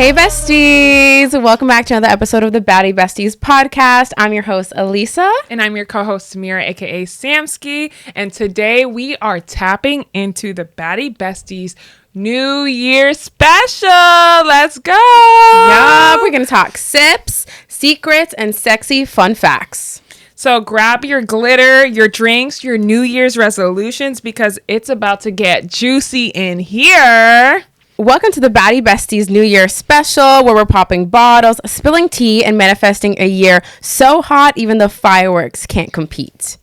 Hey besties, welcome back to another episode of the Baddie Besties podcast. I'm your host Alyssa. And I'm your co-host Samira, aka Samski. And today we are tapping into the Baddie Besties New Year special. Let's go. Yeah, we're going to talk sips, secrets, and sexy fun facts. So grab your glitter, your drinks, your New Year's resolutions because it's about to get juicy in here. Welcome to the Baddie Besties New Year special, where we're popping bottles, spilling tea, and manifesting a year so hot even the fireworks can't compete.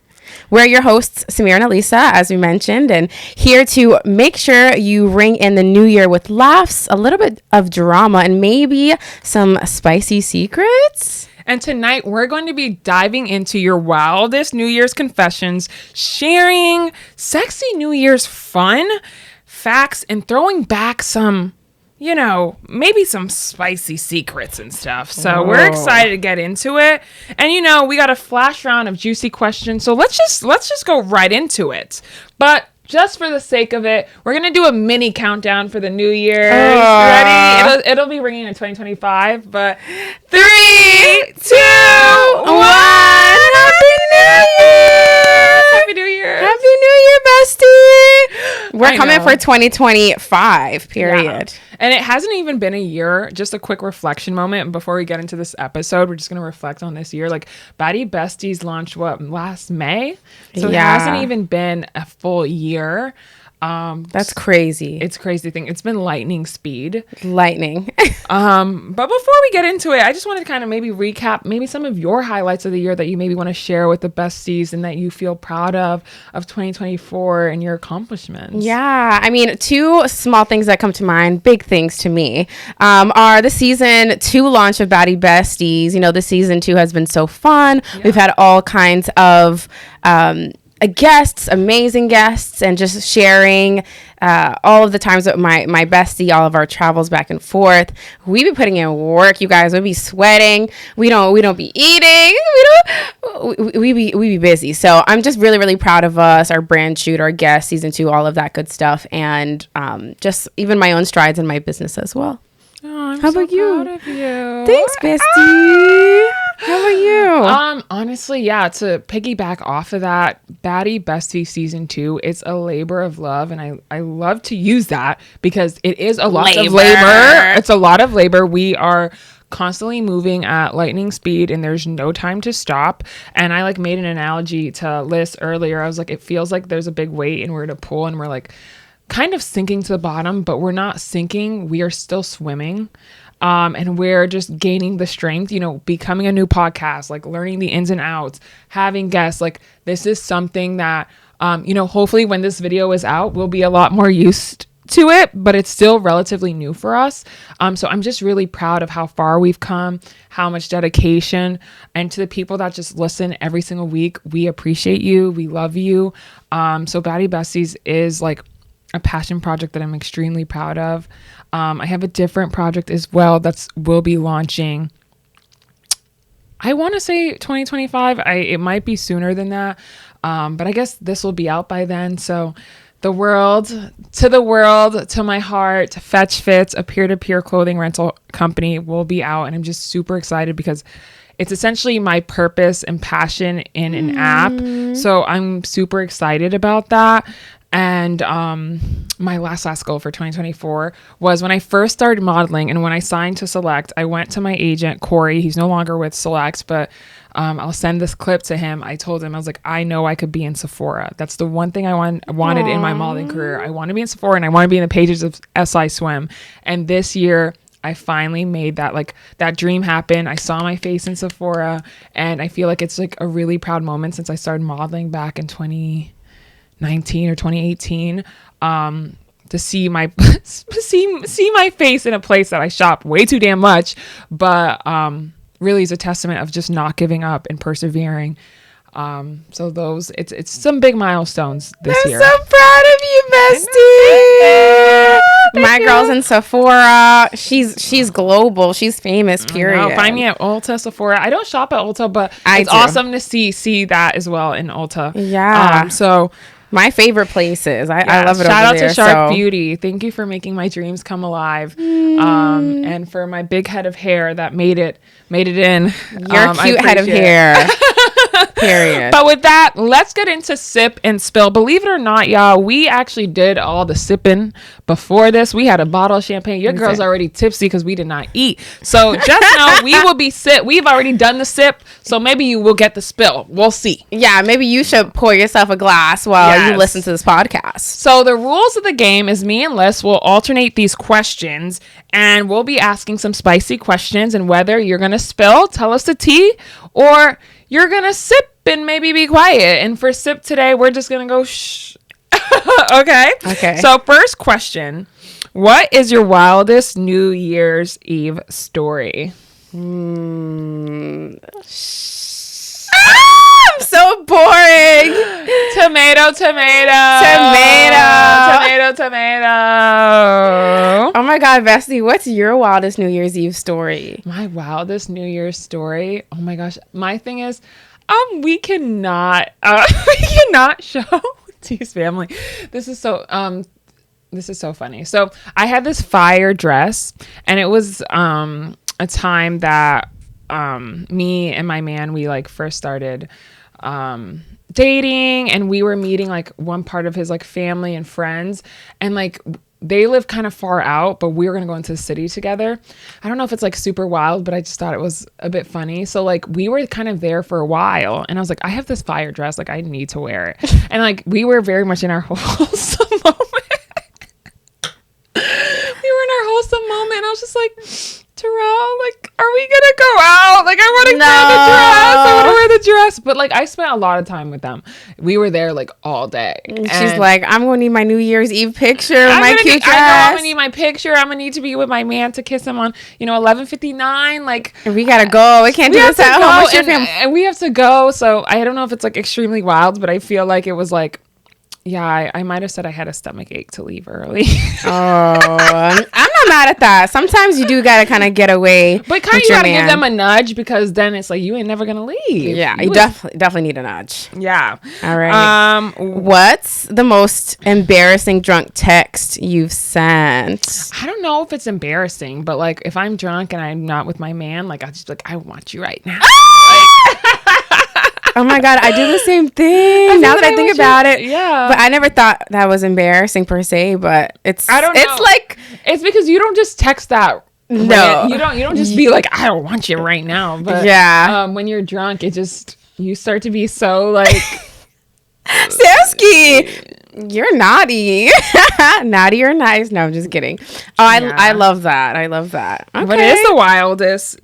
We're your hosts, Samira and Alyssa, as we mentioned, and here to make sure you ring in the new year with laughs, a little bit of drama, and maybe some spicy secrets. And tonight we're going to be diving into your wildest New Year's confessions, sharing sexy New Year's fun, facts, and throwing back some, maybe some spicy secrets and stuff. So we're excited to get into it. And we got a flash round of juicy questions. So let's just go right into it. But just for the sake of it, we're going to do a mini countdown for the New Year. Ready? It'll be ringing in 2025, but 3, 2, 1. Happy New Year! Happy New Year! Happy New Year, bestie! We're coming for 2025, period. Yeah. And it hasn't even been a year. Just a quick reflection moment before we get into this episode. We're just going to reflect on this year. Like, Baddie Besties launched, last May? So It hasn't even been a full year. That's crazy. It's a crazy thing. It's been lightning speed. Lightning. But before we get into it, I just wanted to kind of maybe recap maybe some of your highlights of the year that you maybe want to share with the besties and that you feel proud of 2024 and your accomplishments. Yeah. I mean, two small things that come to mind, big things to me, are the season 2 launch of Baddie Besties. The season 2 has been so fun. Yeah. We've had all kinds of, guests, amazing guests, and just sharing all of the times with my bestie, all of our travels back and forth. We be putting in work, you guys. We be sweating. We don't be eating. We be busy. So I'm just really, really proud of us, our brand shoot, our guests, season 2, all of that good stuff, and just even my own strides in my business as well. Oh, How about you? Proud of you. Thanks, bestie. How about you? Honestly, yeah, to piggyback off of that, Baddie Besties season 2, it's a labor of love, and I love to use that because it is a lot of labor. It's a lot of labor. We are constantly moving at lightning speed and there's no time to stop. And I made an analogy to Liz earlier. I was like, it feels like there's a big weight and we're to pull and we're kind of sinking to the bottom, but we're not sinking. We are still swimming. And we're just gaining the strength, becoming a new podcast, learning the ins and outs, having guests. This is something that, hopefully when this video is out, we'll be a lot more used to it, but it's still relatively new for us. So I'm just really proud of how far we've come, how much dedication, and to the people that just listen every single week, we appreciate you. We love you. So Baddie Besties is a passion project that I'm extremely proud of. I have a different project as well will be launching. I want to say 2025. It might be sooner than that. But I guess this will be out by then. So to my heart, Fetch Fits, a peer-to-peer clothing rental company, will be out. And I'm just super excited because it's essentially my purpose and passion in an app. So I'm super excited about that. And my last goal for 2024 was when I first started modeling and when I signed to Select, I went to my agent, Corey. He's no longer with Select, but I'll send this clip to him. I told him, I was like, I know I could be in Sephora. That's the one thing I wanted in my modeling career. I want to be in Sephora and I want to be in the pages of SI Swim. And this year, I finally made that that dream happen. I saw my face in Sephora and I feel like it's a really proud moment since I started modeling back in 2019 or 2018, to see my see my face in a place that I shop way too damn much, but really is a testament of just not giving up and persevering. So it's some big milestones this year. I'm so proud of you, bestie. My girl's in Sephora. She's global. She's famous, period. Find me at Ulta, Sephora. I don't shop at Ulta, but it's awesome to see that as well in Ulta. Yeah. So My favorite places. I love it Shout over out there. to Shark Beauty. Thank you for making my dreams come alive. And for my big head of hair that made it in. Your cute head of hair. Period. But with that, let's get into sip and spill. Believe it or not, y'all, we actually did all the sipping before this. We had a bottle of champagne. Your girl's already tipsy because we did not eat. So just know we will be sip. We've already done the sip, so maybe you will get the spill. We'll see. Yeah, maybe you should pour yourself a glass while you listen to this podcast. So the rules of the game is me and Liz will alternate these questions, and we'll be asking some spicy questions, and whether you're going to spill, tell us the tea, or you're going to sip and maybe be quiet. And for sip today, we're just going to go shh. Okay. So first question, what is your wildest New Year's Eve story? I'm so boring. Tomato. Oh my God, Bestie, what's your wildest New Year's Eve story? My wildest New Year's story? Oh my gosh. My thing is, we cannot show T's family. This is so funny. So I had this fire dress, and it was a time that me and my man, we like first started dating, and we were meeting like one part of his like family and friends, and like they live kind of far out, but we were going to go into the city together. I don't know if it's like super wild, but I just thought it was a bit funny. So like we were kind of there for a while, and I was like, I have this fire dress, like I need to wear it. And like we were very much in our wholesome moment. We were in our wholesome moment, and I was just like, Terrell, like, are we gonna go out? Like, I want to wear the dress. But like, I spent a lot of time with them. We were there like all day. And she's like, I'm gonna need my New Year's Eve picture with my cute dress. I'm gonna need my picture. I'm gonna need to be with my man to kiss him on, 11:59. Like, we gotta go. We can't do this at home with your family. And we have to go. So I don't know if it's like extremely wild, but I feel like it was like, yeah, I might have said I had a stomach ache to leave early. I'm not mad at that. Sometimes you do gotta kind of get away, but kind of you gotta give them a nudge, because then it's like you ain't never gonna leave. Yeah, you definitely need a nudge. Yeah. All right. What's the most embarrassing drunk text you've sent? I don't know if it's embarrassing, but like if I'm drunk and I'm not with my man, like I'll just be like, I want you right now. Oh my God, I do the same thing. Now that I think about it. Yeah. But I never thought that was embarrassing per se, but I don't know. It's like, it's because you don't just text that. No. You don't just be like, I don't want you right now. But yeah. When you're drunk, you start to be so like, Samsky, you're naughty. Naughty or nice. No, I'm just kidding. Oh, I love that. I love that. Okay. What is the wildest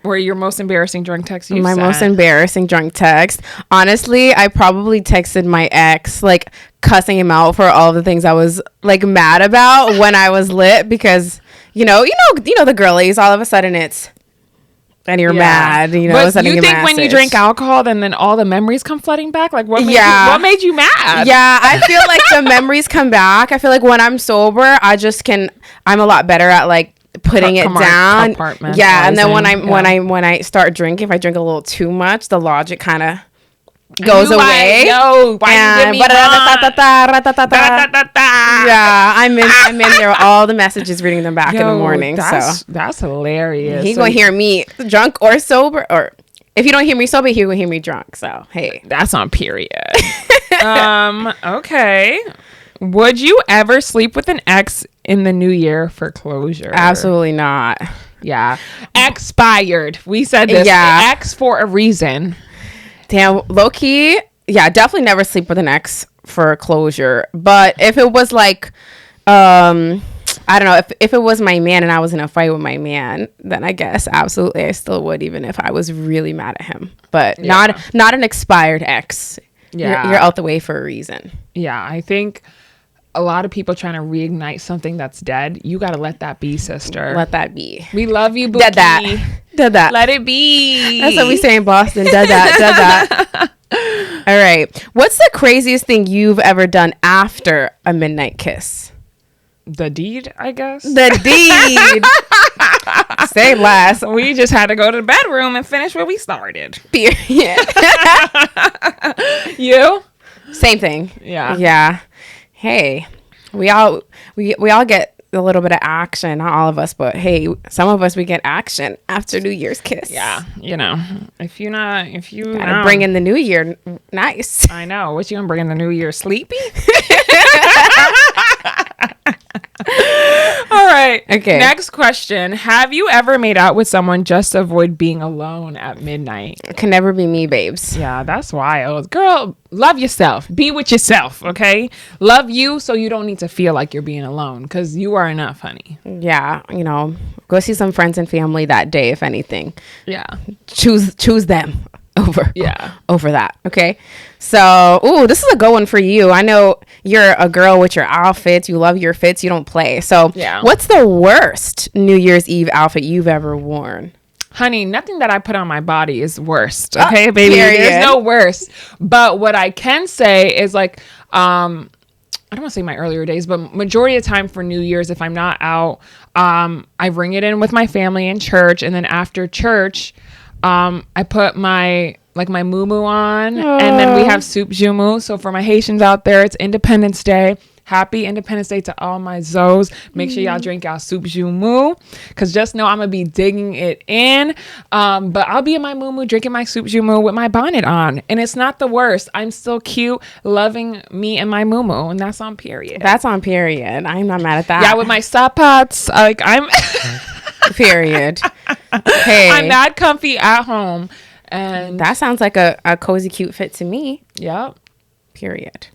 or your most embarrassing drunk text you've My sent? most embarrassing drunk text. Honestly, I probably texted my ex, like cussing him out for all the things I was like mad about when I was lit, because you know the girlies, all of a sudden it's, and you're mad, But you think when you drink alcohol, then all the memories come flooding back? Like what made you mad? Yeah, I feel like the memories come back. I feel like when I'm sober, I'm a lot better at like putting it down. Yeah, and then when I start drinking, if I drink a little too much, the logic kind of goes away. Yeah, I'm in there all the messages, reading them back in the morning. That's hilarious. He's gonna hear me drunk or sober, or if you don't hear me sober, he's gonna hear me drunk. So hey, that's on period. Okay. Would you ever sleep with an ex in the new year for closure? Absolutely not. Yeah. Expired. We said this. Yeah. Ex for a reason. Damn, low key. Yeah, definitely never sleep with an ex for closure. But if it was like, I don't know, if it was my man and I was in a fight with my man, then I guess absolutely I still would, even if I was really mad at him. But not an expired ex. Yeah. You're out the way for a reason. Yeah, I think a lot of people trying to reignite something that's dead. You got to let that be, sister. Let that be. We love you, Bookie. Dead that. Let it be. That's what we say in Boston. Dead that. All right. What's the craziest thing you've ever done after a midnight kiss? The deed, I guess. The deed. Say less. We just had to go to the bedroom and finish where we started. Period. You? Same thing. Yeah. Yeah. Hey, we all get a little bit of action. Not all of us, but hey, some of us, we get action after New Year's kiss. Yeah. You know, if you gotta bring in the new year. Nice. I know. What you gonna bring in the new year? Sleepy? All right. Okay. Next question. Have you ever made out with someone just to avoid being alone at midnight? It can never be me, babes. Yeah, that's wild. Girl, love yourself. Be with yourself, okay? Love you so you don't need to feel like you're being alone because you are enough, honey. Yeah, you know, go see some friends and family that day, if anything. Yeah. Choose them over that. Okay. So, this is a good one for you. I know you're a girl with your outfits. You love your fits. You don't play. So, what's the worst New Year's Eve outfit you've ever worn? Honey, nothing that I put on my body is worst. Okay, baby. Period. There's no worst. But what I can say is like, I don't want to say my earlier days, but majority of the time for New Year's, if I'm not out, I bring it in with my family in church. And then after church, I put my muumuu on, and then we have soup jumu. So for my Haitians out there, it's Independence Day. Happy Independence Day to all my Zoes. Make sure y'all drink y'all soup jumu, because just know I'm going to be digging it in. But I'll be in my muumuu drinking my soup jumu with my bonnet on. And it's not the worst. I'm still cute, loving me and my muumuu. And that's on period. That's on period. I'm not mad at that. Yeah, with my sapatos. Like, I'm... period. Hey. I'm that comfy at home. And that sounds like a cozy, cute fit to me. Yep. Period.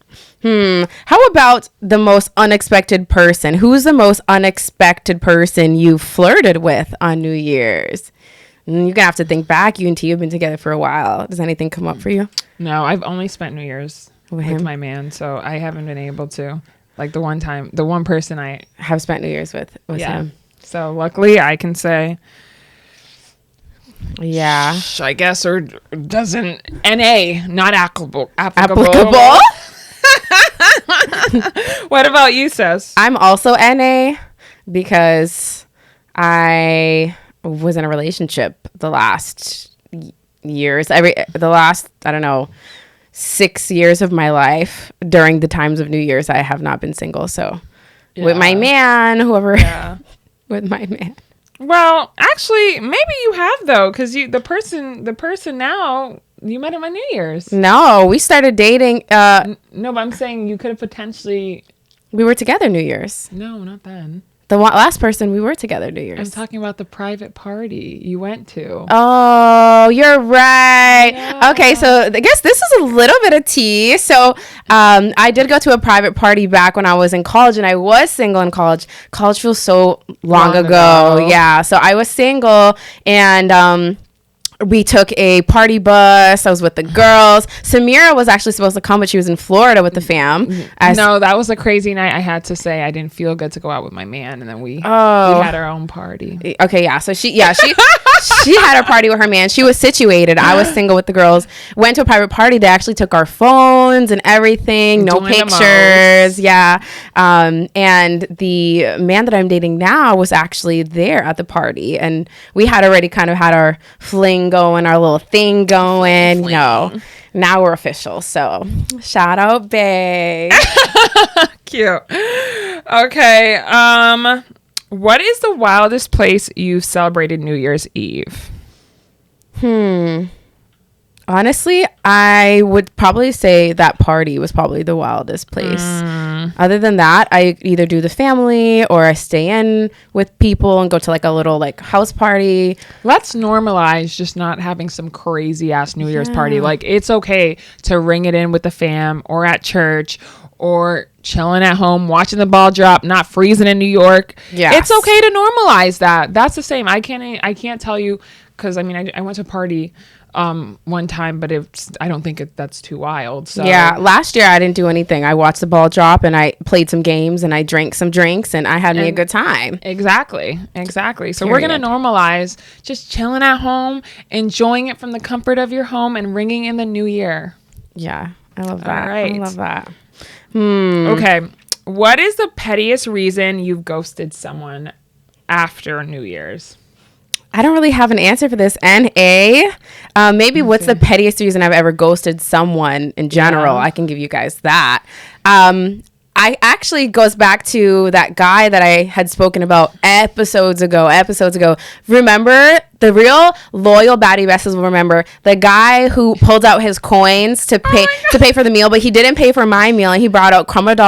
How about the most unexpected person? Who's the most unexpected person you flirted with on New Year's? You're going to have to think back. You and T have been together for a while. Does anything come up for you? No, I've only spent New Year's with my man, so I haven't been able to. Like the one person I have spent New Year's with was him. So luckily I can say... Yeah. I guess, or doesn't... NA, not applicable. What about you, sis? I'm also NA because I was in a relationship the last years. The last, I don't know, 6 years of my life. During the times of New Year's, I have not been single. So with my man, with my man. Well, actually, maybe you have though, because the person now you met him on New Year's. No, we started dating. No, but I'm saying you could have potentially. We were together New Year's. No, not then. The last person we were together New Year's. I'm talking about the private party you went to. Oh, you're right. Yeah. Okay, so I guess this is a little bit of tea. So I did go to a private party back when I was in college, and I was single in college. College feels so long ago. Yeah, so I was single, and we took a party bus. I was with the girls. Samira was actually supposed to come, but she was in Florida with the fam. No, that was a crazy night. I had to say I didn't feel good to go out with my man, and then we had our own party. Okay, yeah. So she had her party with her man. She was situated. I was single with the girls. Went to a private party. They actually took our phones and everything. No pictures. Yeah. And the man that I'm dating now was actually there at the party, and we had already kind of had our fling going, our little thing going. No, now we're official. So shout out, bae. Cute. Okay. What is the wildest place you've celebrated New Year's Eve? Honestly, I would probably say that party was probably the wildest place. Other than that, I either do the family or I stay in with people and go to like a little like house party. Let's normalize just not having some crazy ass New Year's party. Like, it's okay to ring it in with the fam or at church or chilling at home, watching the ball drop, not freezing in New York. Yeah, it's okay to normalize that. That's the same. I can't tell you, because I mean I went to a party one time, but I don't think that's too wild. So yeah, last year I didn't do anything. I watched the ball drop and I played some games and I drank some drinks and I had me a good time. Exactly. So we're gonna normalize just chilling at home, enjoying it from the comfort of your home, and ringing in the new year. Yeah, I love that. All right. I love that. Okay, what is the pettiest reason you've ghosted someone after New Year's? I don't really have an answer for this. Maybe what's the pettiest reason I've ever ghosted someone in general? I can give you guys that. I actually goes back to that guy that I had spoken about episodes ago. Remember, the real loyal Baddie Besties will remember the guy who pulled out his coins to pay for the meal, but he didn't pay for my meal, and he brought out crumbled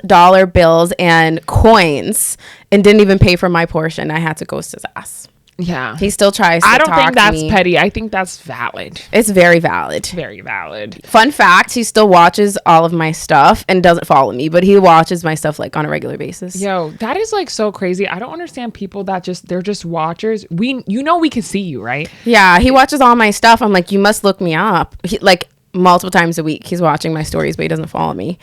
dollar bills and coins and didn't even pay for my portion. I had to ghost his ass. Yeah. He still tries to I don't talk think that's to me. petty. I think that's valid. It's very valid. Very valid. Fun fact, he still watches all of my stuff and doesn't follow me, but he watches my stuff like on a regular basis. Yo, that is like so crazy. I don't understand people that they're just watchers. We can see you, right? Yeah, he watches all my stuff. I'm like, you must look me up. Like multiple times a week. He's watching my stories, but he doesn't follow me.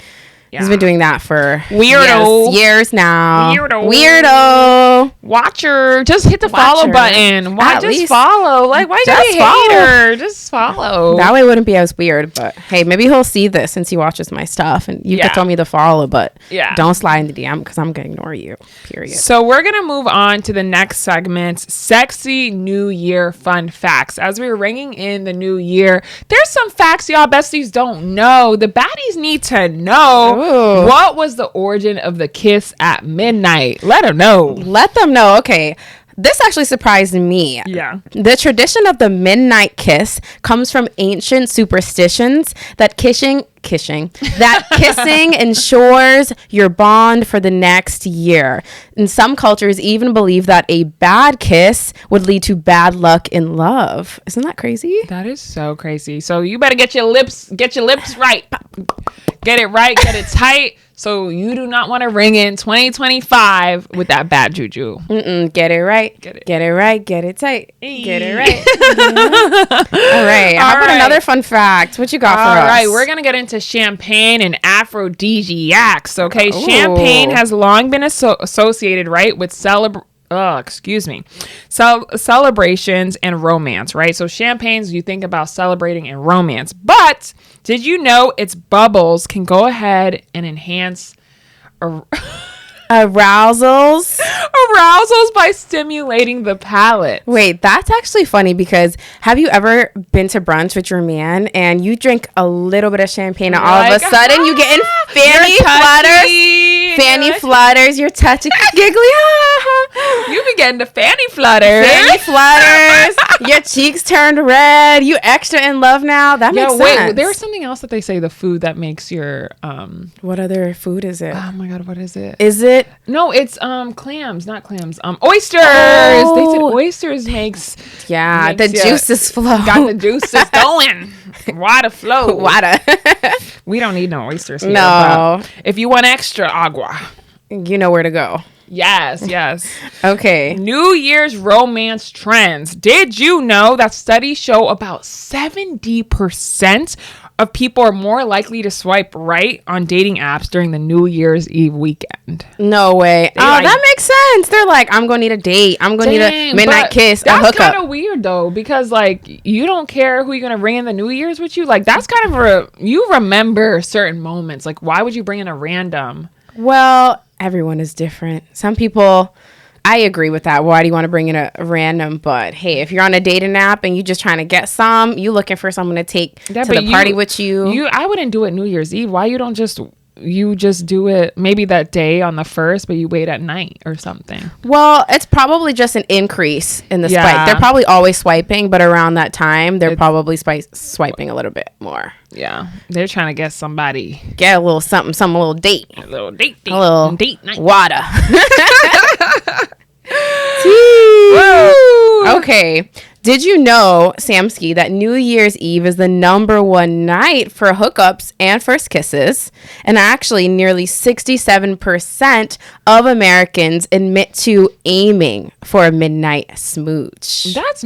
Yeah. He's been doing that for years now. Weirdo. Watcher. Just hit the follow button. Why just follow? Like, why just you hate her? Just follow. That way it wouldn't be as weird. But hey, maybe he'll see this since he watches my stuff, and you can tell me to follow. But don't slide in the DM because I'm gonna ignore you. Period. So we're gonna move on to the next segment: sexy New Year fun facts. As we're ringing in the new year, there's some facts y'all besties don't know. The baddies need to know. Ooh. What was the origin of the kiss at midnight? Let them know. Okay. This actually surprised me. Yeah. The tradition of the midnight kiss comes from ancient superstitions that kissing ensures your bond for the next year. And some cultures even believe that a bad kiss would lead to bad luck in love. Isn't that crazy? That is so crazy. So you better get your lips right. Get it right, get it tight. So you do not want to ring in 2025 with that bad juju. Get it right. Get it right. Get it tight. Get it right. All right. How about another fun fact? What you got for us? All right. We're going to get into champagne and aphrodisiacs. Okay. Ooh. Champagne has long been associated, right, with celebrations and romance, right? So champagnes, you think about celebrating and romance, but did you know its bubbles can go ahead and enhance arousals by stimulating the palate? Wait, that's actually funny because have you ever been to brunch with your man and you drink a little bit of champagne and all of a sudden you get in fanny flutters, you're touching giggly, you be getting the fanny flutters, your cheeks turned red, you extra in love now. That makes sense. Wait, there's something else that they say, the food that makes your what other food is it? Oh my god, what is it? No, it's clams, not clams. Oysters. Oh. They said oysters makes the juices flow. Got the juices going. Water flow. Water. We don't need no oysters here. No. If you want extra agua, you know where to go. Yes. Okay. New Year's romance trends. Did you know that studies show about 70% of people are more likely to swipe right on dating apps during the New Year's Eve weekend? No way. That makes sense. They're like, I'm going to need a date. I'm going to need a midnight kiss, a hookup. That's kind of weird, though, because, like, you don't care who you're going to bring in the New Year's with you. Like, that's kind of you remember certain moments. Like, why would you bring in a random? Well, everyone is different. Some people, I agree with that. Why do you want to bring in a random? But hey, if you're on a dating app and you just trying to get you looking for someone to take to the party with you. I wouldn't do it New Year's Eve. Why you don't just do it maybe that day on the 1st, but you wait at night or something? Well, it's probably just an increase in the spike. They're probably always swiping, but around that time, they're probably swiping a little bit more. Yeah. They're trying to get somebody. Get a little something, a little date. A little date. A little date night. Water. Okay. Did you know, Samsky, that New Year's Eve is the #1 night for hookups and first kisses? And actually, nearly 67% of Americans admit to aiming for a midnight smooch. That's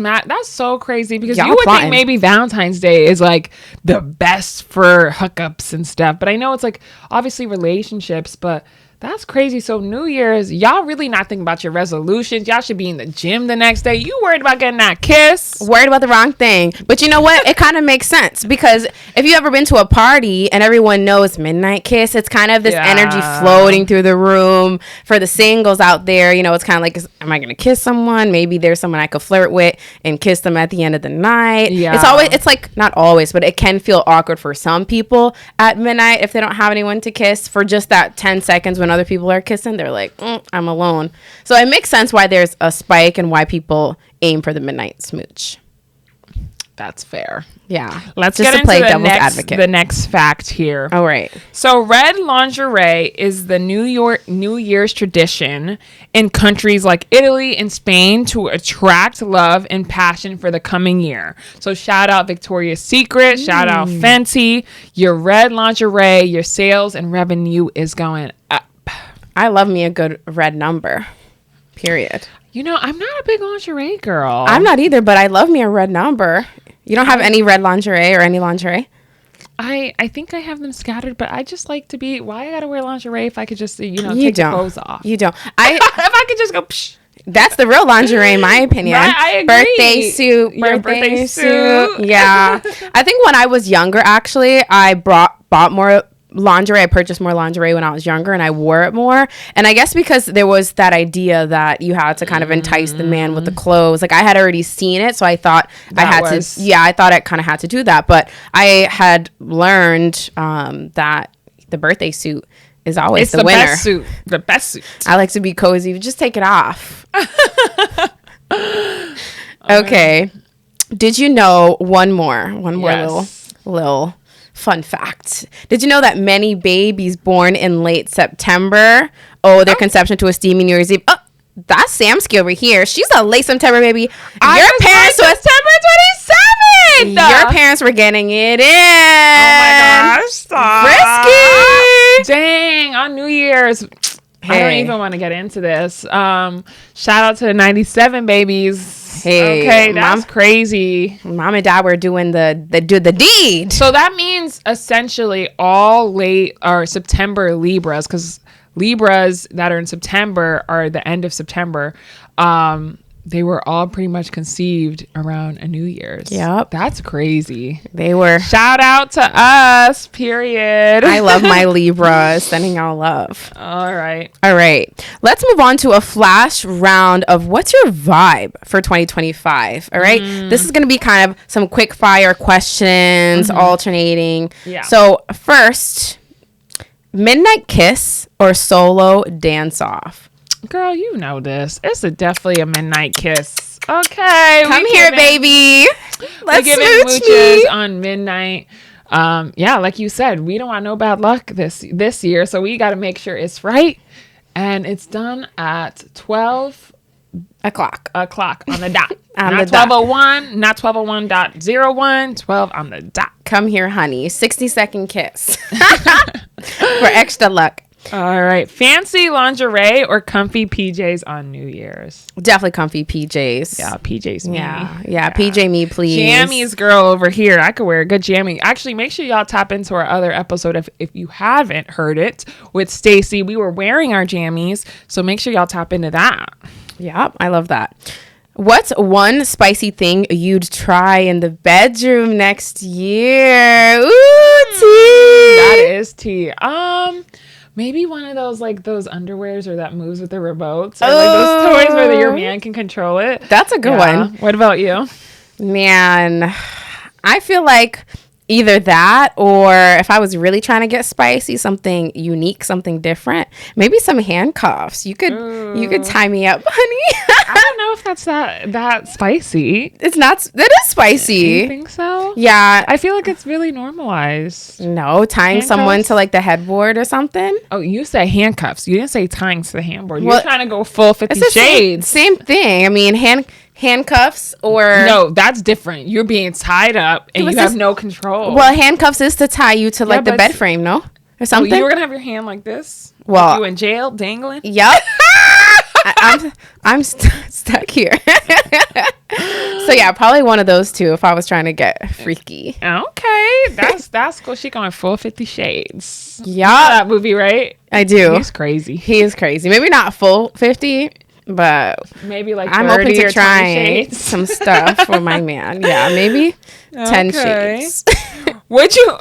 so crazy because you would think maybe Valentine's Day is like the best for hookups and stuff. But I know it's like obviously relationships, but That's crazy. So New Year's, y'all really not thinking about your resolutions. Y'all should be in the gym the next day. You worried about getting that kiss? Worried about the wrong thing. But you know what? It kind of makes sense, because if you ever been to a party and everyone knows midnight kiss, it's kind of this energy floating through the room. For the singles out there, you know, it's kind of like, am I going to kiss someone? Maybe there's someone I could flirt with and kiss them at the end of the night. Yeah. It's like, not always, but it can feel awkward for some people at midnight if they don't have anyone to kiss for just that 10 seconds when other people are kissing. They're like, I'm alone. So it makes sense why there's a spike and why people aim for the midnight smooch. That's fair. Yeah. Let's just get into the next fact here. All right. So red lingerie is the New Year's tradition in countries like Italy and Spain to attract love and passion for the coming year. So shout out Victoria's Secret, shout out Fenty. Your red lingerie, your sales and revenue is going up. I love me a good red number. Period. You know, I'm not a big lingerie girl. I'm not either, but I love me a red number. You don't have any red lingerie or any lingerie? I think I have them scattered, but I just like to be... Why I gotta wear lingerie if I could just, take the clothes off? You don't. If I could just go... Psh. That's the real lingerie, in my opinion. I agree. Birthday suit. Yeah. I think when I was younger, actually, I bought more lingerie. I purchased more lingerie when I was younger, and I wore it more. And I guess because there was that idea that you had to kind of entice the man with the clothes. Like, I had already seen it, so I thought I thought I kind of had to do that. But I had learned that the birthday suit is always the winner. Best suit. The best suit. I like to be cozy. Just take it off. Okay. Did you know one more little fun fact? Did you know that many babies born in late September owe their conception to a steamy New Year's Eve? Oh, that's Samsky over here. She's a late September baby. Your parents were September 27th. Your parents were getting it in. Oh my gosh, stop. Risky. Dang, on New Year's. Hey. I don't even want to get into this. Shout out to the 97 babies. Hey, okay, that's crazy. Mom and Dad were doing the deed. So that means essentially all late or September Libras, because Libras that are in September are the end of September. They were all pretty much conceived around a New Year's. Yep. That's crazy. They were. Shout out to us, period. I love my Libras. Sending y'all love. All right. Let's move on to a flash round of what's your vibe for 2025. All right. This is going to be kind of some quick fire questions alternating. Yeah. So first, midnight kiss or solo dance off? Girl, you know this. It's definitely a midnight kiss. Okay. Come here, baby. Let's smooch mooches on midnight. Yeah, like you said, we don't want no bad luck this year, so we got to make sure it's right. And it's done at 12 o'clock on the dot. Not 12:01, not 12:01.01, 12 on the dot. Come here, honey. 60-second kiss for extra luck. All right. Fancy lingerie or comfy PJs on New Year's? Definitely comfy PJs. Yeah, PJs me. Yeah, PJ me, please. Jammies girl over here. I could wear a good jammy. Actually, make sure y'all tap into our other episode if you haven't heard it with Stacy. We were wearing our jammies, so make sure y'all tap into that. Yeah, I love that. What's one spicy thing you'd try in the bedroom next year? Ooh, tea. That is tea. Maybe one of those those underwears or that moves with the remotes, or those toys where your man can control it. That's a good one. What about you? Man, I feel like either that, or if I was really trying to get spicy, something unique, something different, maybe some handcuffs. You could tie me up, honey. I don't know if that's that spicy. It's not. It is spicy. You think so? Yeah. I feel like it's really normalized. No, tying handcuffs? Someone to the headboard or something. Oh, you say handcuffs. You didn't say tying to the handboard. You're trying to go full 50 Shades. Same thing. I mean, handcuffs or... No, that's different. You're being tied up and you have no control. Well, handcuffs is to tie you to the bed frame, no? Or something? You were going to have your hand like this? Well... Like you in jail dangling? Yep. I'm stuck here. So yeah, probably one of those two if I was trying to get freaky. Okay, that's cool. She going full 50 Shades. Yeah, that movie, right? I do. He's crazy. He is crazy. Maybe not full 50, but maybe like I'm open to or trying some stuff for my man. Yeah, maybe 10 shades. Would you?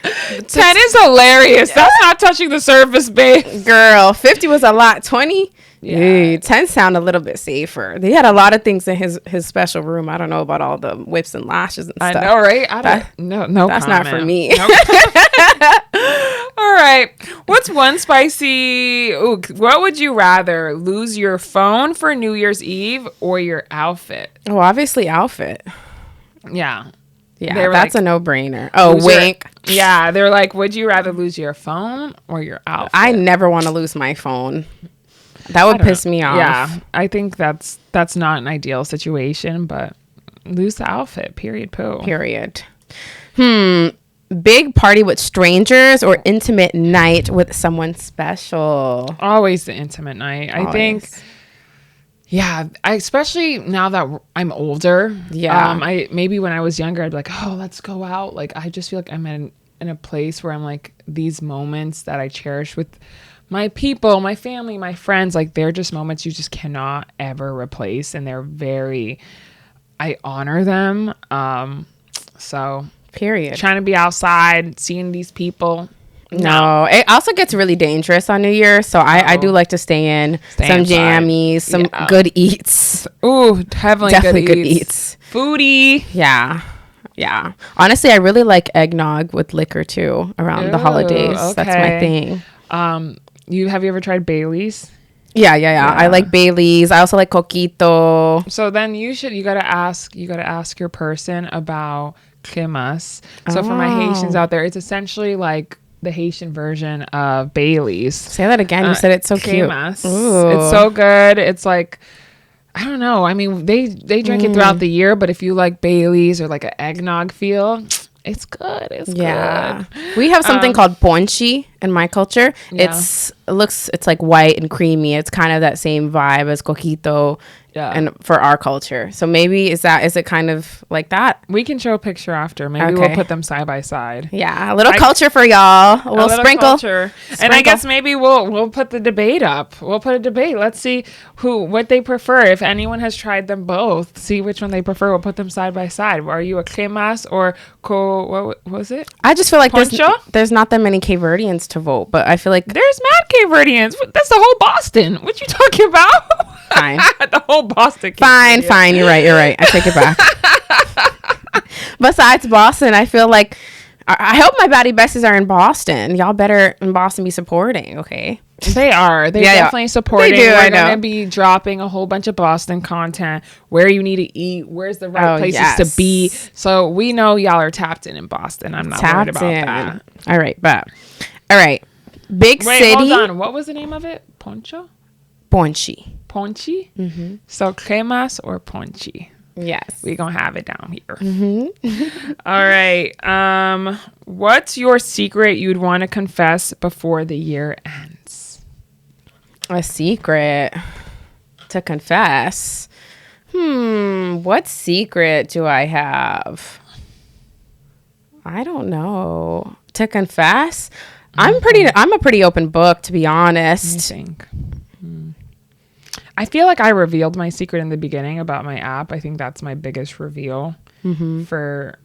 10 is hilarious. That's not touching the surface, babe. Girl, 50 was a lot. 20? Yeah. 10 sound a little bit safer. They had a lot of things in his special room. I don't know about all the whips and lashes and stuff. I know, right? No, that's comment. not for me. Nope. All right. What's one spicy? Ooh, what would you rather, lose your phone for New Year's Eve or your outfit? Oh, obviously outfit. Yeah. Yeah, that's like, a no-brainer. Oh, wink. Yeah, they're like, would you rather lose your phone or your outfit? I never want to lose my phone. That would piss me off. Yeah, I think that's not an ideal situation, but lose the outfit. Period. Poo. Period. Big party with strangers or intimate night with someone special? Always the intimate night. I think. Yeah, especially now that I'm older. Yeah. I maybe when I was younger, I'd be like, oh, let's go out. Like, I just feel like I'm in a place where I'm like, these moments that I cherish with my people, my family, my friends, like they're just moments you just cannot ever replace. And I honor them. So period. Trying to be outside, seeing these people. No, it also gets really dangerous on New Year. So I do like to stay in some jammies, some good eats. Ooh, definitely good eats. Foodie. Yeah. Yeah. Honestly, I really like eggnog with liquor too around the holidays. Okay. That's my thing. Have you ever tried Bailey's? Yeah. I like Bailey's. I also like coquito. So then you gotta ask your person about cremas. So for my Haitians out there, it's essentially like the Haitian version of Bailey's. Say that again. You said it's so cute. It's so good. It's like, I don't know. I mean, they drink it throughout the year, but if you like Bailey's or like an eggnog feel, it's good. It's good. We have something called ponche in my culture. Yeah. It's like white and creamy. It's kind of that same vibe as coquito. Yeah. And for our culture. So maybe is it kind of like that? We can show a picture after. Maybe we'll put them side by side. Yeah. A little culture for y'all. A little sprinkle. Culture. And I guess maybe we'll put the debate up. We'll put a debate. Let's see what they prefer. If anyone has tried them both, see which one they prefer. We'll put them side by side. Are you a cremas or what was it? I just feel like there's not that many Cape Verdeans to vote, but I feel like there's mad Cape Verdeans. That's the whole Boston. What you talking about? Fine. The whole Boston. Fine. You're right. I take it back. Besides Boston, I feel like I hope my Baddie Besties are in Boston. Y'all better in Boston be supporting, okay? They are. They're definitely supporting. They do, We're going to be dropping a whole bunch of Boston content, where you need to eat, where's the right places to be. So we know y'all are tapped in Boston. I'm not worried about that. All right. Big city. Hold on. What was the name of it? Ponche? Mm-hmm. So cremas or ponche? Yes. We're going to have it down here. Mm-hmm. All right. What's your secret you'd want to confess before the year ends? A secret to confess? What secret do I have? I don't know. To confess? Mm-hmm. I'm a pretty open book, to be honest. I think. I feel like I revealed my secret in the beginning about my app. I think that's my biggest reveal for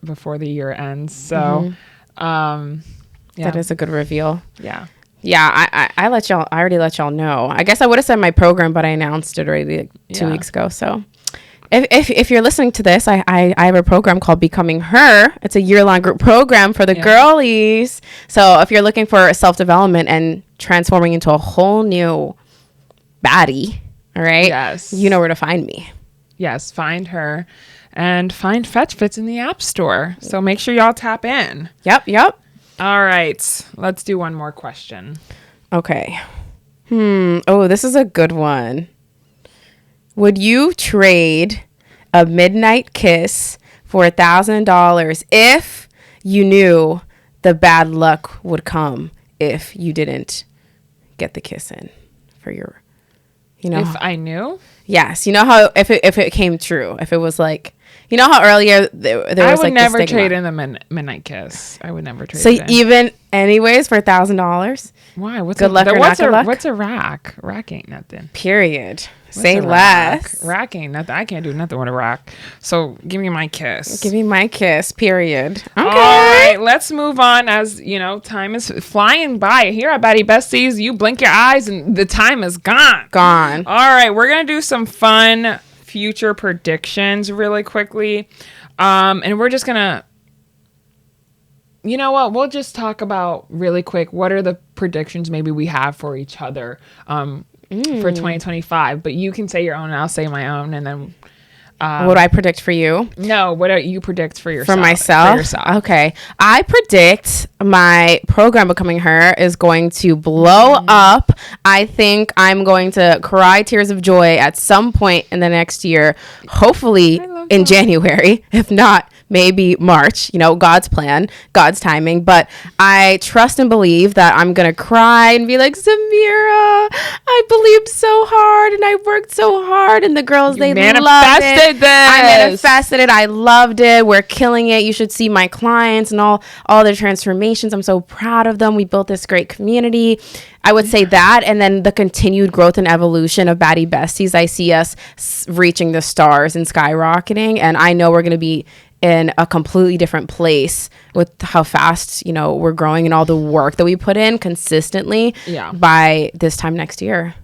before the year ends. So, that is a good reveal. Yeah. Yeah, I already let y'all know. I guess I would have said my program, but I announced it already like 2 weeks ago. So if you're listening to this, I have a program called Becoming Her. It's a year-long group program for the girlies. So if you're looking for self-development and transforming into a whole new baddie, all right? Yes. You know where to find me. Yes, find her and find Fetch Fits in the App Store. So make sure y'all tap in. Yep. All right. Let's do one more question. Okay. Oh, this is a good one. Would you trade a midnight kiss for $1,000 if you knew the bad luck would come if you didn't get the kiss in for your You know, if I knew. Yes, you know how if it came true, if it was like, you know how earlier there was I would like never the trade in the midnight kiss. I would never trade. So it in. even anyways for $1,000. Why? What's good luck or not good luck? What's a rack? Rack ain't nothing. Period. What's Say less. Rack ain't nothing. I can't do nothing with a rack. So give me my kiss. Give me my kiss. Period. Okay. All right, let's move on. As you know, time is flying by here at Baddie Besties. You blink your eyes and the time is gone. Gone. All right, we're gonna do some fun future predictions really quickly, and we're just gonna. You know what? We'll just talk about really quick. What are the predictions maybe we have for each other for 2025? But you can say your own and I'll say my own. And then what do I predict for you? No, what do you predict for yourself? For myself? For yourself. Okay. I predict my program Becoming Her is going to blow up. I think I'm going to cry tears of joy at some point in the next year, hopefully in January, if not maybe March, you know, God's plan, God's timing. But I trust and believe that I'm going to cry and be like, Samira, I believed so hard and I worked so hard. And the girls, they loved it. I manifested it. I loved it. We're killing it. You should see my clients and all their transformations. I'm so proud of them. We built this great community. I would say that, and then the continued growth and evolution of Baddie Besties. I see us reaching the stars and skyrocketing, and I know we're going to be in a completely different place with how fast, you know, we're growing and all the work that we put in consistently by this time next year.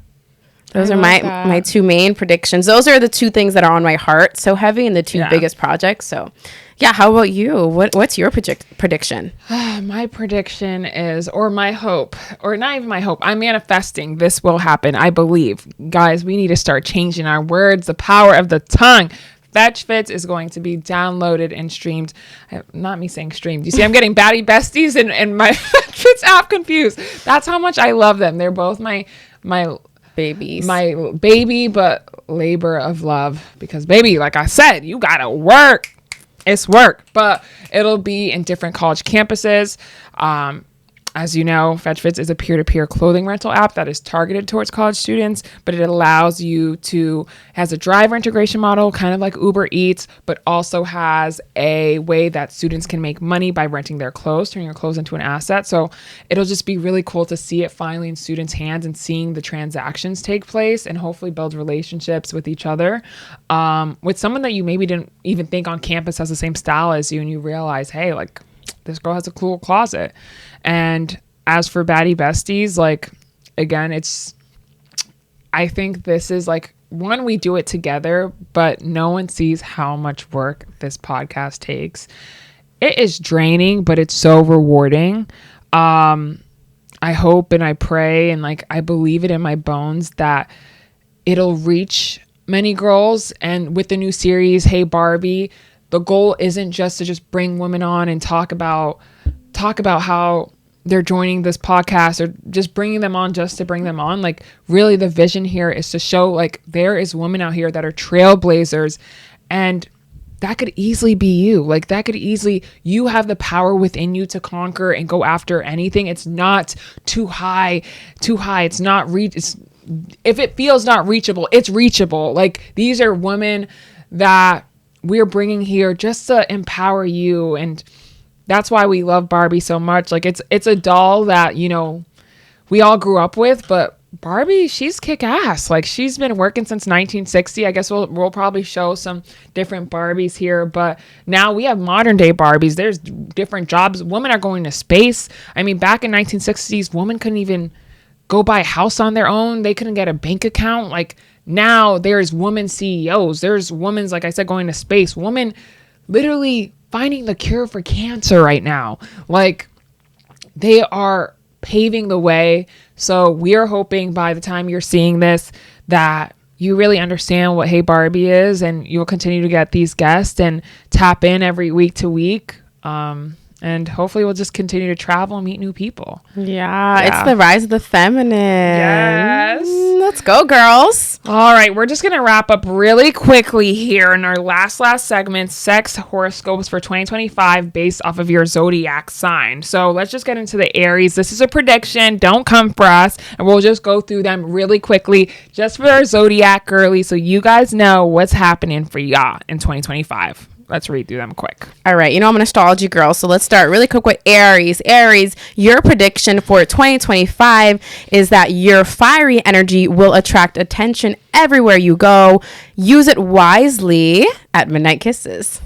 Those are my two main predictions. Those are the two things that are on my heart so heavy and the two biggest projects. So yeah, how about you? What's your prediction? My prediction is, or my hope, or not even my hope, I'm manifesting this will happen. I believe. Guys, we need to start changing our words, the power of the tongue. Fetch Fits is going to be downloaded and streamed. Not me saying streamed. You see, I'm getting Baddie Besties and my Fetch Fits app confused. That's how much I love them. They're both my babies. My baby, but labor of love. Because, baby, like I said, you got to work. It's work. But it'll be in different college campuses. As you know, Fetch Fits is a peer-to-peer clothing rental app that is targeted towards college students, but it allows you to, has a driver integration model, kind of like Uber Eats, but also has a way that students can make money by renting their clothes, turning your clothes into an asset. So it'll just be really cool to see it finally in students' hands and seeing the transactions take place and hopefully build relationships with each other. With someone that you maybe didn't even think on campus has the same style as you, and you realize, hey, like, this girl has a cool closet. And as for Baddie Besties, like, again, I think this is like, one, we do it together, but no one sees how much work this podcast takes. It is draining, but it's so rewarding. I hope and I pray and like, I believe it in my bones that it'll reach many girls. And with the new series, Hey Barbie, the goal isn't just to just bring women on and talk about how they're joining this podcast or just bringing them on just to bring them on. Like, really the vision here is to show like there is women out here that are trailblazers, and that could easily be you. Like, that could easily, you have the power within you to conquer and go after anything. It's not too high. It's not if it feels not reachable, it's reachable. Like, these are women that we're bringing here just to empower you. And that's why we love Barbie so much. Like, it's a doll that, you know, we all grew up with, but Barbie, she's kick ass. Like, she's been working since 1960. I guess we'll probably show some different Barbies here, but now we have modern day Barbies. There's different jobs. Women are going to space. I mean, back in 1960s, women couldn't even go buy a house on their own. They couldn't get a bank account. Like, now there's women CEOs. There's women, like I said, going to space. Women literally finding the cure for cancer right now. Like, they are paving the way. So we are hoping by the time you're seeing this that you really understand what Hey Barbie is, and you'll continue to get these guests and tap in every week to week. And hopefully we'll just continue to travel and meet new people. Yeah, it's the rise of the feminine. Yes. Let's go, girls. All right, we're just going to wrap up really quickly here in our last segment, sex horoscopes for 2025 based off of your zodiac sign. So let's just get into the Aries. This is a prediction. Don't come for us. And we'll just go through them really quickly just for our zodiac girly so you guys know what's happening for y'all in 2025. Let's read through them quick. All right. I'm an astrology girl. So let's start really quick with Aries. Aries, your prediction for 2025 is that your fiery energy will attract attention everywhere you go. Use it wisely at Midnight Kisses.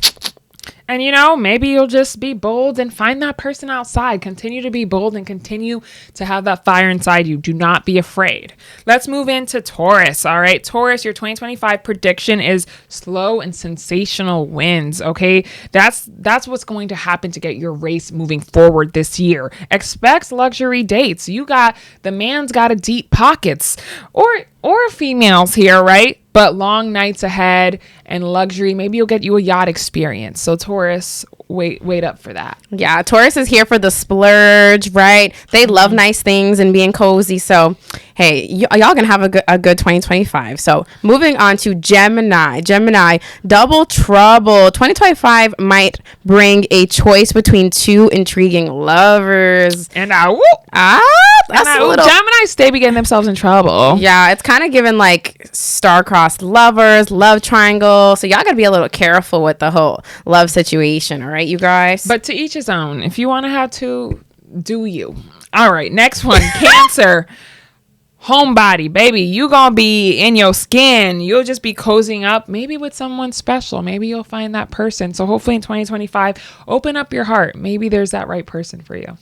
And, maybe you'll just be bold and find that person outside. Continue to be bold and continue to have that fire inside you. Do not be afraid. Let's move into Taurus. All right. Taurus, your 2025 prediction is slow and sensational wins. Okay. That's what's going to happen to get your race moving forward this year. Expect luxury dates. The man's got a deep pockets or females here, right? But long nights ahead and luxury. Maybe you'll get you a yacht experience. So Taurus, wait up for that. Yeah, Taurus is here for the splurge, right? They love nice things and being cozy. So, hey, y'all gonna have a good 2025. So moving on to Gemini. Gemini, double trouble. 2025 might bring a choice between two intriguing lovers. And that's a little. Gemini's stay be getting themselves in trouble. Yeah, it's kind of given like star-crossed lovers, love triangle. So y'all gotta be a little careful with the whole love situation, all right, you guys? But to each his own. If you want to have to, do you. All right, next one. Cancer. Homebody, baby, you gonna be in your skin. You'll just be cozying up, maybe with someone special. Maybe you'll find that person. So hopefully in 2025, open up your heart. Maybe there's that right person for you.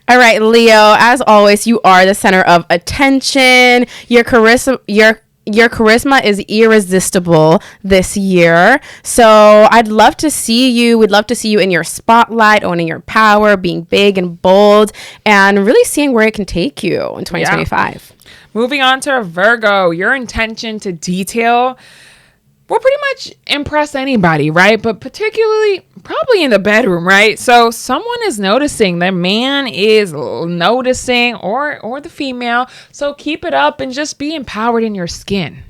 All right, Leo, as always, you are the center of attention. Your charisma is irresistible this year. So I'd love to see you. We'd love to see you in your spotlight, owning your power, being big and bold, and really seeing where it can take you in 2025. Yeah. Moving on to Virgo, your intention to detail will pretty much impress anybody, right? But particularly probably in the bedroom, right? So someone is noticing. The man is noticing or the female. So keep it up and just be empowered in your skin.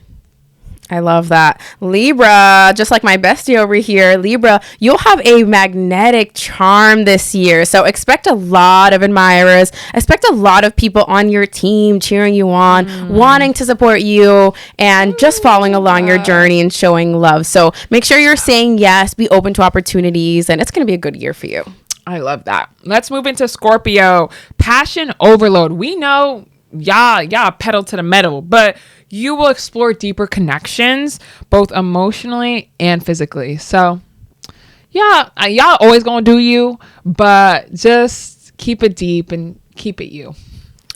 I love that. Libra, just like my bestie over here, Libra, you'll have a magnetic charm this year. So expect a lot of admirers, expect a lot of people on your team cheering you on, wanting to support you, and just following along your journey and showing love. So make sure you're saying yes, be open to opportunities, and it's going to be a good year for you. I love that. Let's move into Scorpio. Passion overload. We know y'all pedal to the metal, but you will explore deeper connections, both emotionally and physically. So, yeah, y'all always gonna do you, but just keep it deep and keep it you.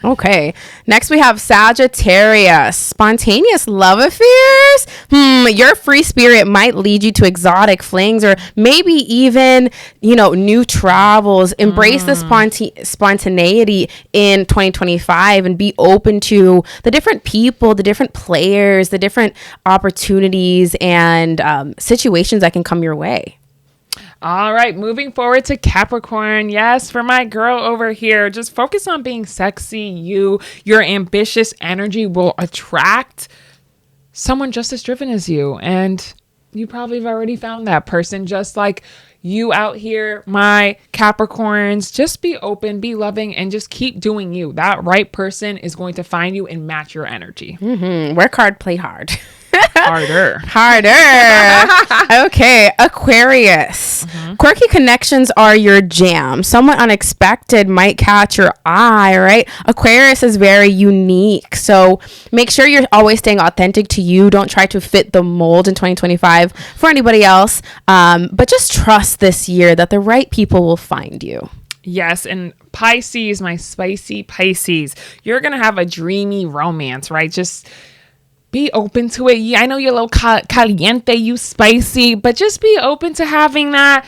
Okay. Next we have Sagittarius. Spontaneous love affairs? Your free spirit might lead you to exotic flings or maybe even, new travels. Embrace the spontaneity in 2025 and be open to the different people, the different players, the different opportunities and situations that can come your way. All right, moving forward to Capricorn. Yes, for my girl over here, just focus on being sexy. Your ambitious energy will attract someone just as driven as you. And you probably have already found that person, just like you out here, my Capricorns. Just be open, be loving, and just keep doing you. That right person is going to find you and match your energy. Work hard, play hard. Harder. Okay, Aquarius. Quirky connections are your jam. Someone unexpected might catch your eye, right? Aquarius is very unique, so make sure you're always staying authentic to you. Don't try to fit the mold in 2025 for anybody else, but just trust this year that the right people will find you. Yes, and Pisces, my spicy Pisces, you're gonna have a dreamy romance, right? Just be open to it. Yeah, I know you're a little caliente, you spicy, but just be open to having that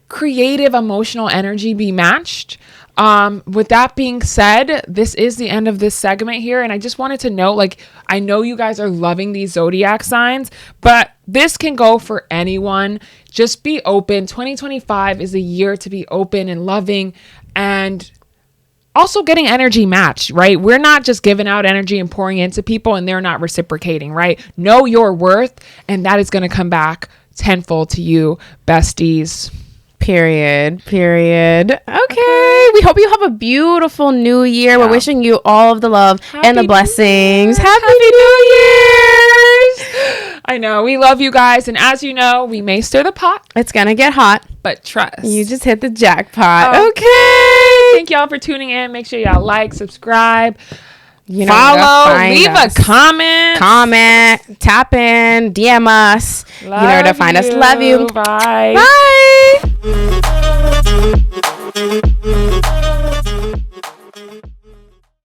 creative, emotional energy be matched. With that being said, this is the end of this segment here. And I just wanted to note, I know you guys are loving these zodiac signs, but this can go for anyone. Just be open. 2025 is a year to be open and loving and also getting energy matched, right? We're not just giving out energy and pouring into people and they're not reciprocating, right? Know your worth, and that is going to come back tenfold to you, besties. Period. Okay. We hope you have a beautiful new year. We're wishing you all of the love and the blessings. Happy New Year's. I know. We love you guys. And as you know, we may stir the pot. It's going to get hot. But trust. You just hit the jackpot. Okay. Thank y'all for tuning in. Make sure y'all like, subscribe. Follow, leave a comment, tap in, DM us. You know where to find us. Love you. Bye. Bye.